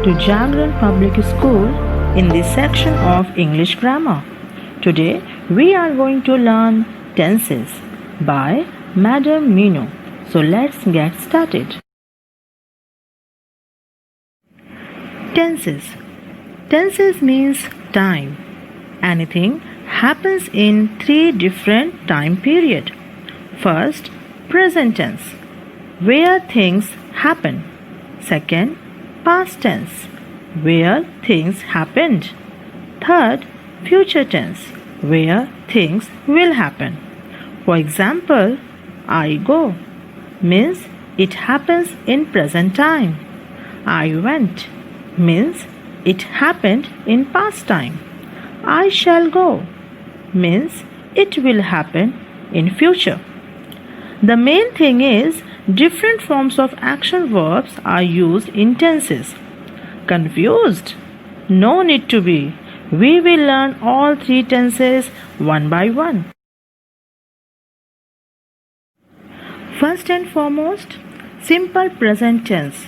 to Jagran Public School in this section of English Grammar. Today we are going to learn tenses by Madam Minu. So let's get started. Tenses. Tenses means time. Anything happens in three different time periods. First, present tense, where things happen. Second, past tense, where things happened. Third, future tense, where things will happen. For example, I go means it happens in present time. I went means it happened in past time. I shall go means it will happen in future. The main thing is different forms of action verbs are used in tenses. Confused? No need to be. We will learn all three tenses one by one. First and foremost, simple present tense.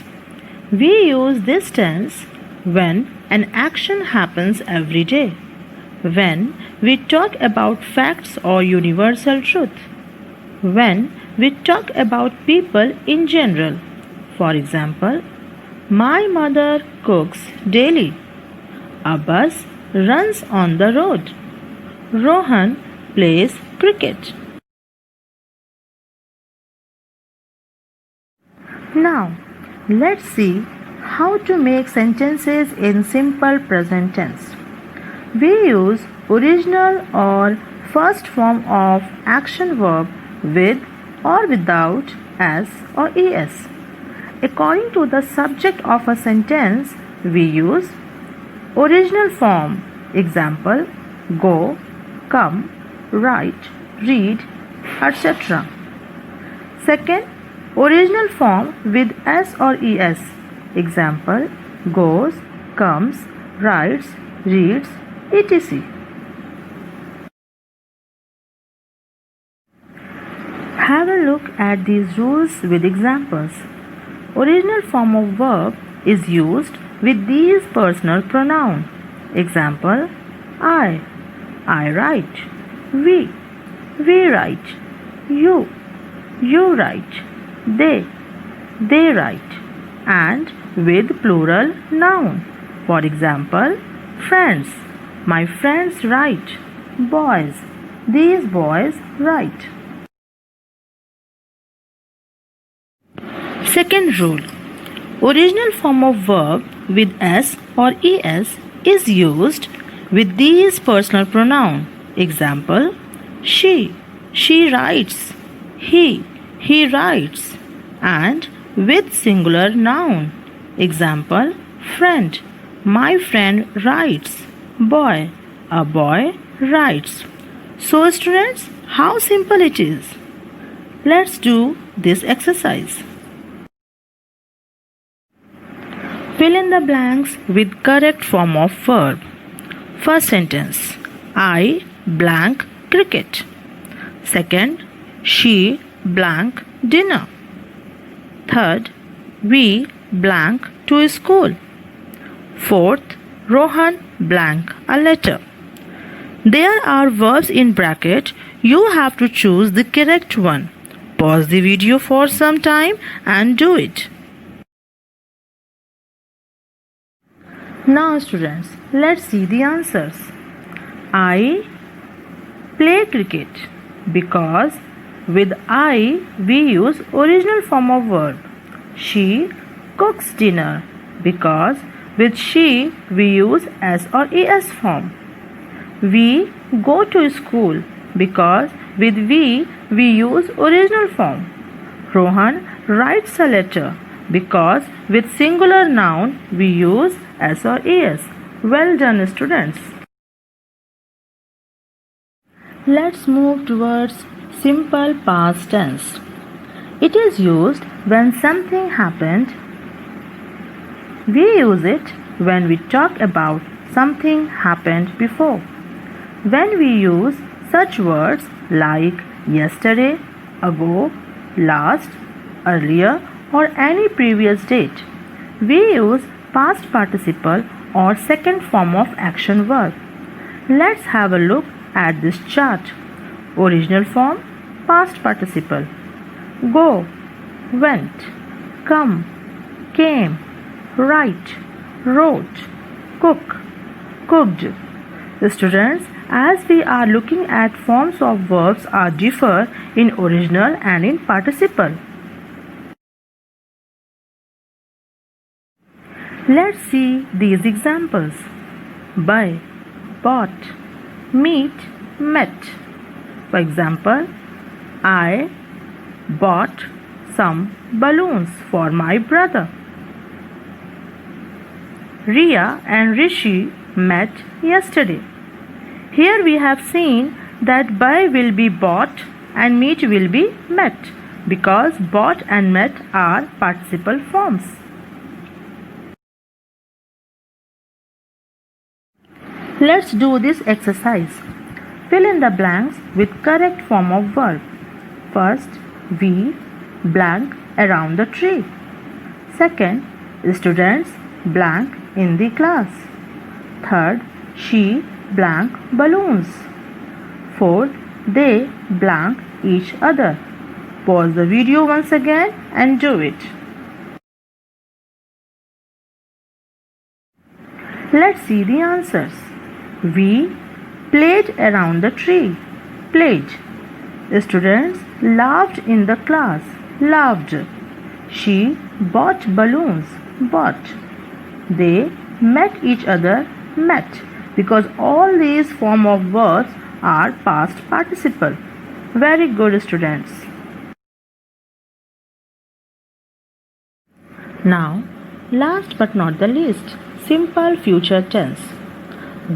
We use this tense when an action happens every day, when we talk about facts or universal truth, when we talk about people in general. For example, my mother cooks daily. A bus runs on the road. Rohan plays cricket. Now, let's see how to make sentences in simple present tense. We use original or first form of action verb with or without s or es. According to the subject of a sentence, we use original form. Example, go, come, write, read, etc. Second, original form with s or es. Example, goes, comes, writes, reads, etc. Have a look at these rules with examples. Original form of verb is used with these personal pronouns. Example, I write, we write, you write, they write, and with plural noun. For example, friends, my friends write, boys, these boys write. Second rule, original form of verb with s or es is used with these personal pronouns. Example, she writes, he writes, and with singular noun. Example, friend, my friend writes, boy, a boy writes. So students, how simple it is. Let's do this exercise. Fill in the blanks with correct form of verb. First sentence, I blank cricket. Second, she blank dinner. Third, we blank to school. Fourth, Rohan blank a letter. There are verbs in bracket. You have to choose the correct one. Pause the video for some time and do it. Now students, let's see the answers. I play cricket because with I we use original form of verb. She cooks dinner because with she we use s or es form. We go to school because with we use original form. Rohan writes a letter because with singular noun we use s or es. Well done students. Let's move towards simple past tense. It is used when something happened. We use it when we talk about something happened before. When we use such words like yesterday, ago, last, earlier or any previous date, we use past participle or second form of action verb. Let's have a look at this chart. Original form, past participle. Go, went, come, came, write, wrote, cook, cooked. Students, as we are looking at forms of verbs are differ in original and in participle. Let's see these examples. Buy, bought, meet, met. For example, I bought some balloons for my brother. Riya and Rishi met yesterday. Here we have seen that buy will be bought and meet will be met because bought and met are participle forms. Let's do this exercise. Fill in the blanks with correct form of verb. First, we blank around the tree. Second, students blank in the class. Third, she blank balloons. Fourth, they blank each other. Pause the video once again and do it. Let's see the answers. We played around the tree. Played. The students laughed in the class. Laughed. She bought balloons. Bought. They met each other. Met. Because all these form of verbs are past participle. Very good, students. Now, last but not the least, simple future tense.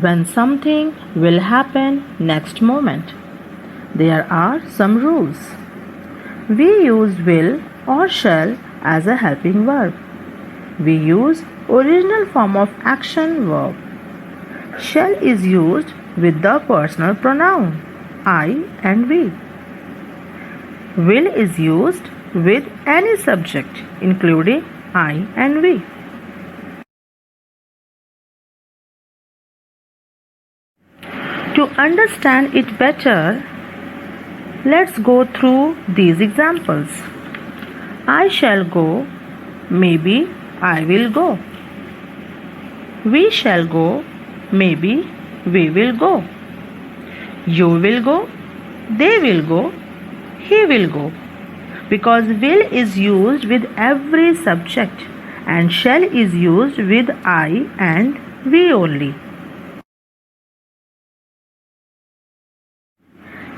When something will happen next moment. There are some rules. We use will or shall as a helping verb. We use original form of action verb. Shall is used with the personal pronoun I and we. Will is used with any subject including I and we. To understand it better, let's go through these examples. I shall go, maybe I will go. We shall go, maybe we will go. You will go, they will go, he will go. Because will is used with every subject and shall is used with I and we only.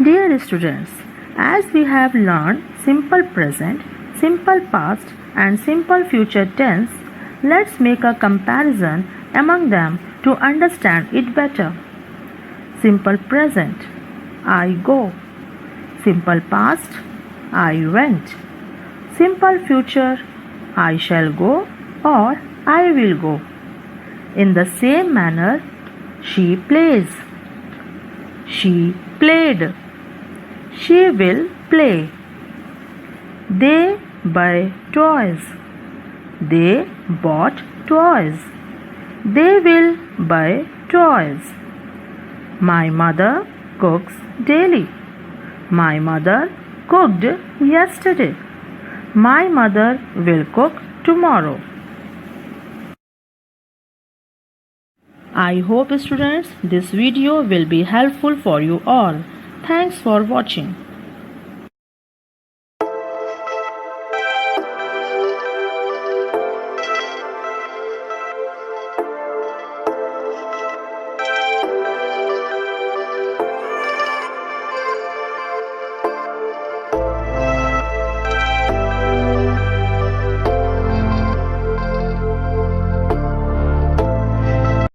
Dear students, as we have learned simple present, simple past and simple future tense, let's make a comparison among them to understand it better. Simple present, I go. Simple past, I went. Simple future, I shall go or I will go. In the same manner, she plays. She played. She will play. They buy toys. They bought toys. They will buy toys. My mother cooks daily. My mother cooked yesterday. My mother will cook tomorrow. I hope students this video will be helpful for you all. Thanks for watching.